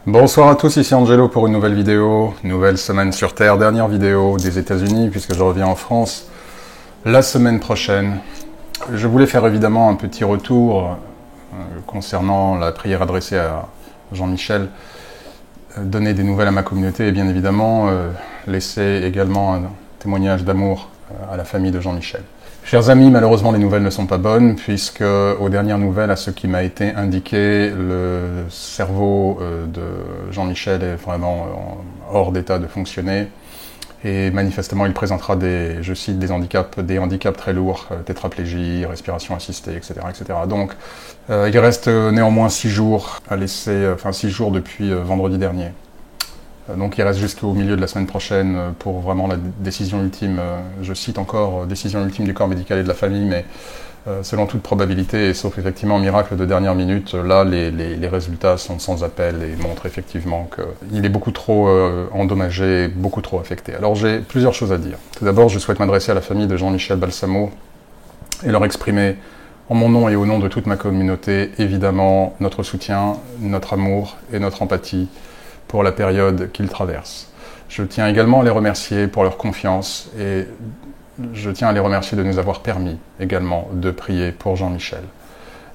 Bonsoir à tous, ici Angelo pour une nouvelle vidéo, nouvelle semaine sur Terre, dernière vidéo des États-Unis puisque je reviens en France la semaine prochaine. Je voulais faire évidemment un petit retour concernant la prière adressée à Jean-Michel, donner des nouvelles à ma communauté et bien évidemment laisser également un témoignage d'amour à la famille de Jean-Michel. Chers amis, malheureusement les nouvelles ne sont pas bonnes puisque aux dernières nouvelles, à ce qui m'a été indiqué, le cerveau de Jean-Michel est vraiment hors d'état de fonctionner et manifestement il présentera des, je cite, des handicaps très lourds, tétraplégie, respiration assistée, etc. etc. Donc il reste néanmoins 6 jours à laisser, 6 jours depuis vendredi dernier. Donc il reste jusqu'au milieu de la semaine prochaine pour vraiment la décision ultime, je cite encore, décision ultime du corps médical et de la famille, mais selon toute probabilité, et sauf effectivement miracle de dernière minute, là les résultats sont sans appel et montrent effectivement qu'il est beaucoup trop endommagé, beaucoup trop affecté. Alors j'ai plusieurs choses à dire. Tout d'abord, je souhaite m'adresser à la famille de Jean-Michel Balsamo et leur exprimer, en mon nom et au nom de toute ma communauté, évidemment notre soutien, notre amour et notre empathie pour la période qu'ils traversent. Je tiens également à les remercier pour leur confiance et je tiens à les remercier de nous avoir permis également de prier pour Jean-Michel.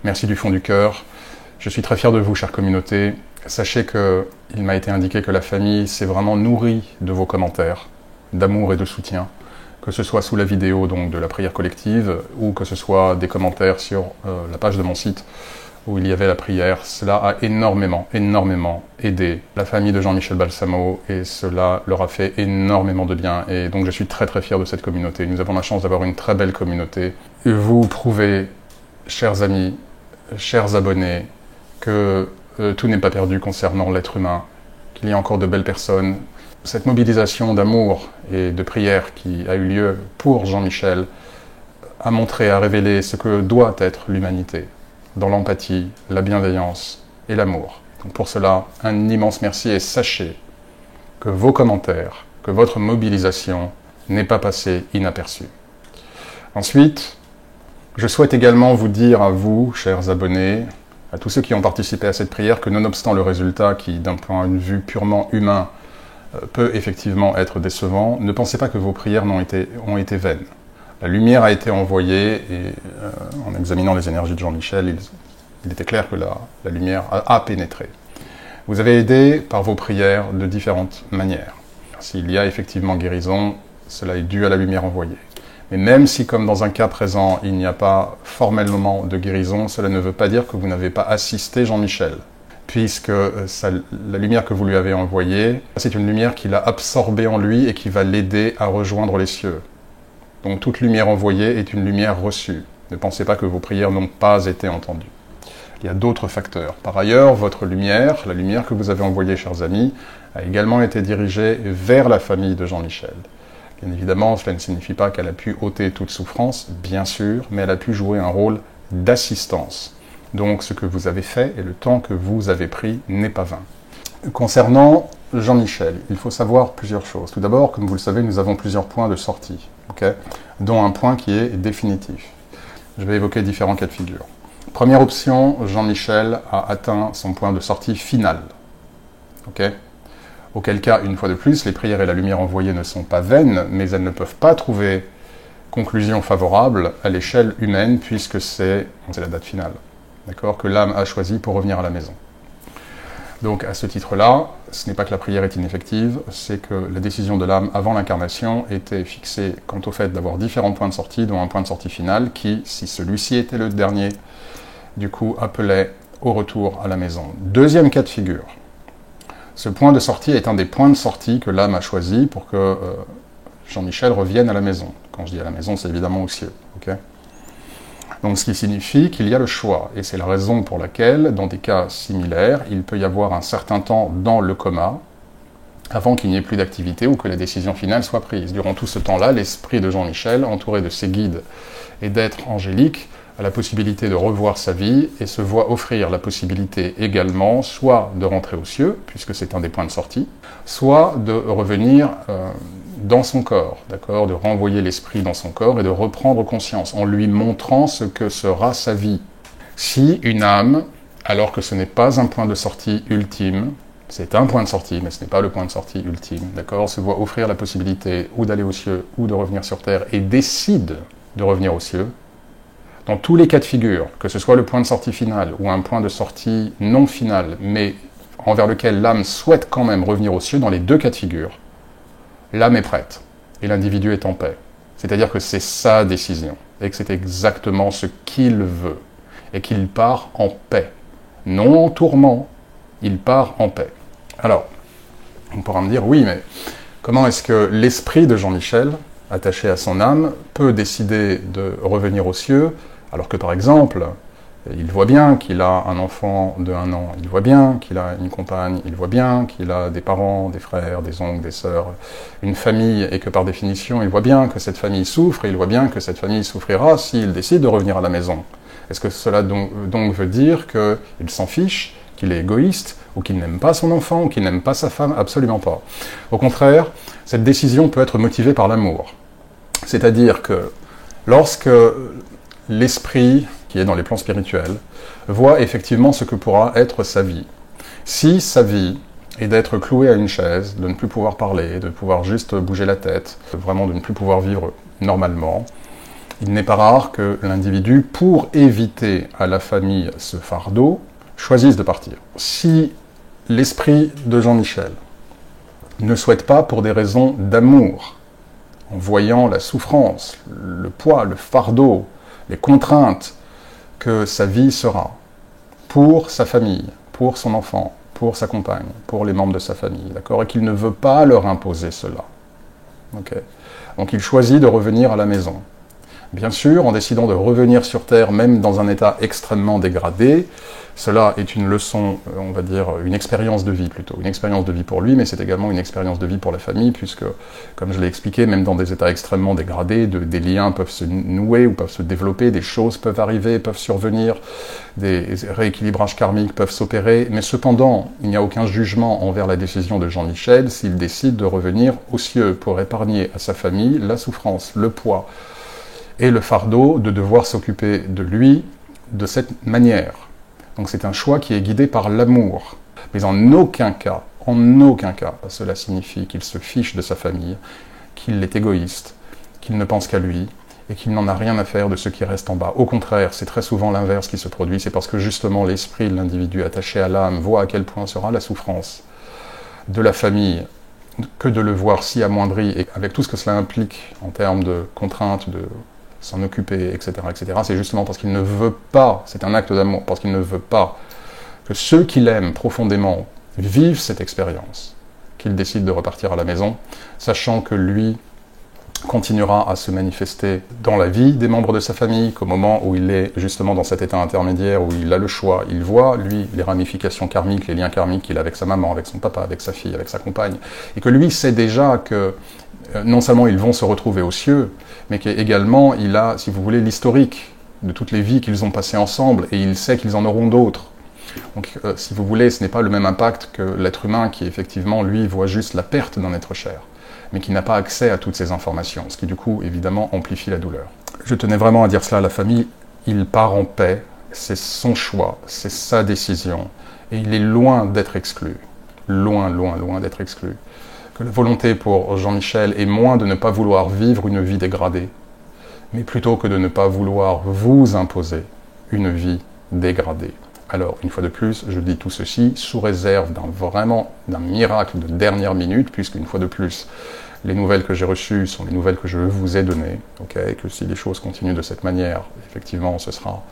Merci du fond du cœur. Je suis très fier de vous, chère communauté. Sachez qu'il m'a été indiqué que la famille s'est vraiment nourrie de vos commentaires, d'amour et de soutien, que ce soit sous la vidéo donc, de la prière collective ou que ce soit des commentaires sur la page de mon site où il y avait la prière. Cela a énormément aidé la famille de Jean-Michel Balsamo et cela leur a fait énormément de bien et donc je suis très fier de cette communauté. Nous avons la chance d'avoir une très belle communauté. Vous prouvez, chers amis, chers abonnés, que tout n'est pas perdu concernant l'être humain, qu'il y a encore de belles personnes. Cette mobilisation d'amour et de prière qui a eu lieu pour Jean-Michel a montré, a révélé ce que doit être l'humanité, dans l'empathie, la bienveillance et l'amour. Donc pour cela, un immense merci et sachez que vos commentaires, que votre mobilisation n'est pas passée inaperçue. Ensuite, je souhaite également vous dire à vous, chers abonnés, à tous ceux qui ont participé à cette prière, que nonobstant le résultat qui, d'un point de vue purement humain, peut effectivement être décevant, ne pensez pas que vos prières ont été vaines. La lumière a été envoyée et en examinant les énergies de Jean-Michel, il était clair que la lumière a pénétré. Vous avez aidé par vos prières de différentes manières. S'il y a effectivement guérison, cela est dû à la lumière envoyée. Mais même si, comme dans un cas présent, il n'y a pas formellement de guérison, cela ne veut pas dire que vous n'avez pas assisté Jean-Michel, puisque la lumière que vous lui avez envoyée, c'est une lumière qu'il a absorbée en lui et qui va l'aider à rejoindre les cieux. Donc toute lumière envoyée est une lumière reçue. Ne pensez pas que vos prières n'ont pas été entendues. Il y a d'autres facteurs. Par ailleurs, votre lumière, la lumière que vous avez envoyée, chers amis, a également été dirigée vers la famille de Jean-Michel. Bien évidemment, cela ne signifie pas qu'elle a pu ôter toute souffrance, bien sûr, mais elle a pu jouer un rôle d'assistance. Donc ce que vous avez fait et le temps que vous avez pris n'est pas vain. Concernant Jean-Michel, il faut savoir plusieurs choses. Tout d'abord, comme vous le savez, nous avons plusieurs points de sortie, dont un point qui est définitif. Je vais évoquer différents cas de figure. Première option, Jean-Michel a atteint son point de sortie final. Auquel cas, une fois de plus, les prières et la lumière envoyée ne sont pas vaines, mais elles ne peuvent pas trouver conclusion favorable à l'échelle humaine, puisque c'est la date finale, que l'âme a choisi pour revenir à la maison. Donc à ce titre-là, ce n'est pas que la prière est ineffective, c'est que la décision de l'âme avant l'incarnation était fixée quant au fait d'avoir différents points de sortie, dont un point de sortie final qui, si celui-ci était le dernier, du coup appelait au retour à la maison. Deuxième cas de figure. Ce point de sortie est un des points de sortie que l'âme a choisi pour que Jean-Michel revienne à la maison. Quand je dis à la maison, c'est évidemment aux cieux. Donc ce qui signifie qu'il y a le choix, et c'est la raison pour laquelle, dans des cas similaires, il peut y avoir un certain temps dans le coma, avant qu'il n'y ait plus d'activité ou que la décision finale soit prise. Durant tout ce temps-là, l'esprit de Jean-Michel, entouré de ses guides et d'êtres angéliques, a la possibilité de revoir sa vie et se voit offrir la possibilité également soit de rentrer aux cieux, puisque c'est un des points de sortie, soit de revenir dans son corps, de renvoyer l'esprit dans son corps et de reprendre conscience en lui montrant ce que sera sa vie. Si une âme, alors que ce n'est pas un point de sortie ultime, C'est un point de sortie, mais ce n'est pas le point de sortie ultime, d'accord? Se voit offrir la possibilité ou d'aller aux cieux ou de revenir sur terre et décide de revenir aux cieux. Dans tous les cas de figure, que ce soit le point de sortie final ou un point de sortie non final, mais envers lequel l'âme souhaite quand même revenir aux cieux, dans les deux cas de figure, l'âme est prête et l'individu est en paix. C'est-à-dire que c'est sa décision et que c'est exactement ce qu'il veut et qu'il part en paix. Non en tourment, il part en paix. Alors, on pourra me dire, oui, mais comment est-ce que l'esprit de Jean-Michel, attaché à son âme, peut décider de revenir aux cieux, alors que par exemple, il voit bien qu'il a un enfant de 1 an, il voit bien qu'il a une compagne, il voit bien qu'il a des parents, des frères, des oncles, des sœurs, une famille, et que par définition, il voit bien que cette famille souffre, et il voit bien que cette famille souffrira s'il décide de revenir à la maison. Est-ce que cela donc veut dire qu'il s'en fiche, qu'il est égoïste, ou qu'il n'aime pas son enfant, ou qu'il n'aime pas sa femme? Absolument pas. Au contraire, cette décision peut être motivée par l'amour. C'est-à-dire que lorsque l'esprit, qui est dans les plans spirituels, voit effectivement ce que pourra être sa vie. Si sa vie est d'être cloué à une chaise, de ne plus pouvoir parler, de pouvoir juste bouger la tête, vraiment de ne plus pouvoir vivre normalement, il n'est pas rare que l'individu, pour éviter à la famille ce fardeau, choisisse de partir. Si l'esprit de Jean-Michel ne souhaite pas, pour des raisons d'amour, en voyant la souffrance, le poids, le fardeau, les contraintes que sa vie sera, pour sa famille, pour son enfant, pour sa compagne, pour les membres de sa famille, d'accord, et qu'il ne veut pas leur imposer cela. Okay. Donc il choisit de revenir à la maison. Bien sûr, en décidant de revenir sur Terre, même dans un état extrêmement dégradé, cela est une leçon, on va dire, une expérience de vie plutôt. Une expérience de vie pour lui, mais c'est également une expérience de vie pour la famille, puisque, comme je l'ai expliqué, même dans des états extrêmement dégradés, des liens peuvent se nouer ou peuvent se développer, des choses peuvent arriver, peuvent survenir, des rééquilibrages karmiques peuvent s'opérer, mais cependant, il n'y a aucun jugement envers la décision de Jean-Michel s'il décide de revenir aux cieux pour épargner à sa famille la souffrance, le poids, et le fardeau de devoir s'occuper de lui de cette manière. Donc c'est un choix qui est guidé par l'amour. Mais en aucun cas, cela signifie qu'il se fiche de sa famille, qu'il est égoïste, qu'il ne pense qu'à lui, et qu'il n'en a rien à faire de ce qui reste en bas. Au contraire, c'est très souvent l'inverse qui se produit, c'est parce que justement l'esprit de l'individu attaché à l'âme voit à quel point sera la souffrance de la famille, que de le voir si amoindri, et avec tout ce que cela implique en termes de contraintes, de s'en occuper, etc., etc. C'est justement parce qu'il ne veut pas, c'est un acte d'amour, parce qu'il ne veut pas que ceux qu'il aime profondément vivent cette expérience, qu'il décide de repartir à la maison, sachant que lui continuera à se manifester dans la vie des membres de sa famille, qu'au moment où il est justement dans cet état intermédiaire, où il a le choix, il voit, lui, les ramifications karmiques, les liens karmiques qu'il a avec sa maman, avec son papa, avec sa fille, avec sa compagne, et que lui sait déjà que non seulement ils vont se retrouver aux cieux, mais qu'également il a, si vous voulez, l'historique de toutes les vies qu'ils ont passées ensemble, et il sait qu'ils en auront d'autres. Donc, si vous voulez, ce n'est pas le même impact que l'être humain qui, effectivement, lui, voit juste la perte d'un être cher, mais qui n'a pas accès à toutes ces informations, ce qui, du coup, évidemment, amplifie la douleur. Je tenais vraiment à dire cela à la famille, il part en paix, c'est son choix, c'est sa décision, et il est loin d'être exclu, loin d'être exclu. Que la volonté pour Jean-Michel est moins de ne pas vouloir vivre une vie dégradée, mais plutôt que de ne pas vouloir vous imposer une vie dégradée. Alors, une fois de plus, je dis tout ceci sous réserve d'un miracle de dernière minute, puisque une fois de plus, les nouvelles que j'ai reçues sont les nouvelles que je vous ai données, okay, que si les choses continuent de cette manière, effectivement, ce sera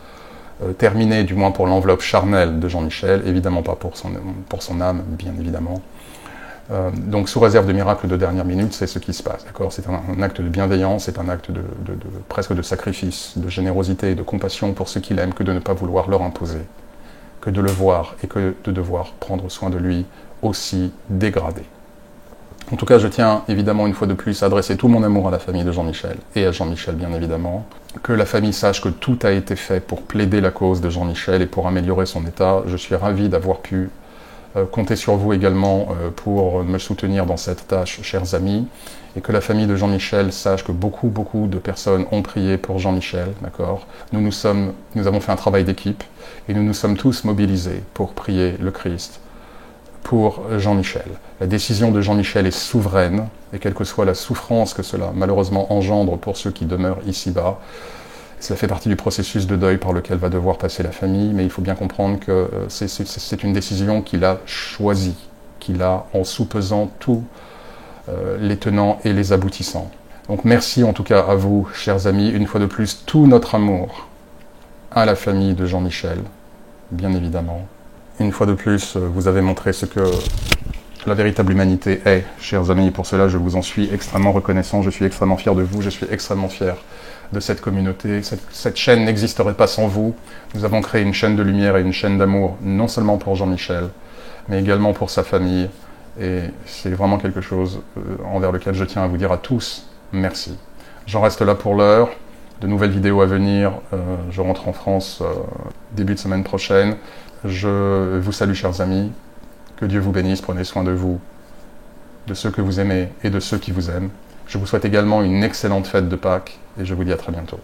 terminé, du moins pour l'enveloppe charnelle de Jean-Michel, évidemment pas pour son âme, bien évidemment. Donc, sous réserve de miracles de dernière minute, c'est ce qui se passe, d'accord? C'est un acte de bienveillance, c'est un acte presque de sacrifice, de générosité, de compassion pour ceux qu'il aime, que de ne pas vouloir leur imposer, que de le voir et que de devoir prendre soin de lui aussi dégradé. En tout cas, je tiens évidemment une fois de plus à adresser tout mon amour à la famille de Jean-Michel, et à Jean-Michel bien évidemment, que la famille sache que tout a été fait pour plaider la cause de Jean-Michel et pour améliorer son état. Je suis ravi d'avoir pu comptez sur vous également pour me soutenir dans cette tâche, chers amis, et que la famille de Jean-Michel sache que beaucoup de personnes ont prié pour Jean-Michel, d'accord? Nous avons fait un travail d'équipe, et nous nous sommes tous mobilisés pour prier le Christ, pour Jean-Michel. La décision de Jean-Michel est souveraine, et quelle que soit la souffrance que cela malheureusement engendre pour ceux qui demeurent ici-bas, cela fait partie du processus de deuil par lequel va devoir passer la famille, mais il faut bien comprendre que c'est une décision qu'il a choisie, qu'il a en soupesant tous les tenants et les aboutissants. Donc merci en tout cas à vous, chers amis, une fois de plus, tout notre amour à la famille de Jean-Michel, bien évidemment. Une fois de plus, vous avez montré ce que la véritable humanité est, chers amis. Pour cela, je vous en suis extrêmement reconnaissant, je suis extrêmement fier de vous, je suis extrêmement fier de cette communauté. Cette chaîne n'existerait pas sans vous. Nous avons créé une chaîne de lumière et une chaîne d'amour, non seulement pour Jean-Michel, mais également pour sa famille. Et c'est vraiment quelque chose envers lequel je tiens à vous dire à tous merci. J'en reste là pour l'heure. De nouvelles vidéos à venir. Je rentre en France début de semaine prochaine. Je vous salue, chers amis. Que Dieu vous bénisse. Prenez soin de vous, de ceux que vous aimez et de ceux qui vous aiment. Je vous souhaite également une excellente fête de Pâques et je vous dis à très bientôt.